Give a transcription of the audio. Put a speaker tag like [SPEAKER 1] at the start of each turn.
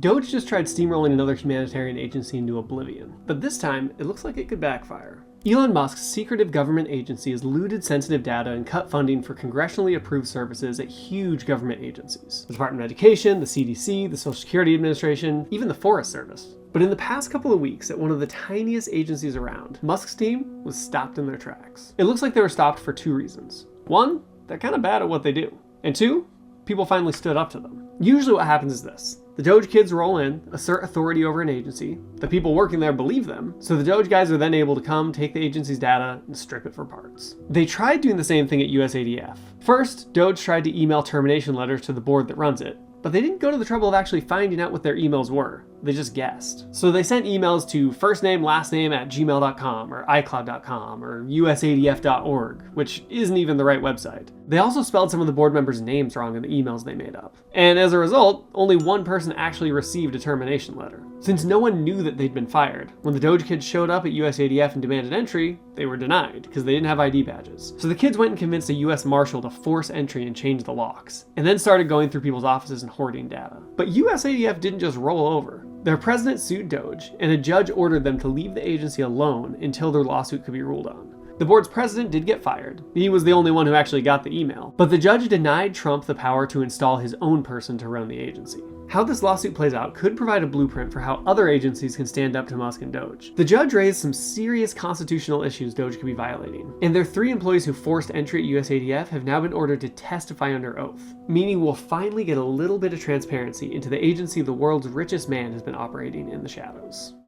[SPEAKER 1] DOGE just tried steamrolling another humanitarian agency into oblivion, but this time it looks like it could backfire. Elon Musk's secretive government agency has looted sensitive data and cut funding for congressionally approved services at huge government agencies. The Department of Education, the CDC, the Social Security Administration, even the Forest Service. But in the past couple of weeks, at one of the tiniest agencies around, Musk's team was stopped in their tracks. It looks like they were stopped for two reasons. One, they're kind of bad at what they do. And two, people finally stood up to them. Usually what happens is this. The DOGE kids roll in, assert authority over an agency, the people working there believe them, so the DOGE guys are then able to come, take the agency's data, and strip it for parts. They tried doing the same thing at USADF. First, DOGE tried to email termination letters to the board that runs it, but they didn't go to the trouble of actually finding out what their emails were. They just guessed. So they sent emails to firstname@gmail.com or iCloud.com or usadf.org, which isn't even the right website. They also spelled some of the board members' names wrong in the emails they made up. And as a result, only one person actually received a termination letter. Since no one knew that they'd been fired, when the DOGE kids showed up at USADF and demanded entry, they were denied because they didn't have ID badges. So the kids went and convinced a US Marshal to force entry and change the locks, and then started going through people's offices and hoarding data. But USADF didn't just roll over. Their president sued DOGE, and a judge ordered them to leave the agency alone until their lawsuit could be ruled on. The board's president did get fired. He was the only one who actually got the email. But the judge denied Trump the power to install his own person to run the agency. How this lawsuit plays out could provide a blueprint for how other agencies can stand up to Musk and DOGE. The judge raised some serious constitutional issues DOGE could be violating, and their 3 employees who forced entry at USADF have now been ordered to testify under oath, meaning we'll finally get a little bit of transparency into the agency the world's richest man has been operating in the shadows.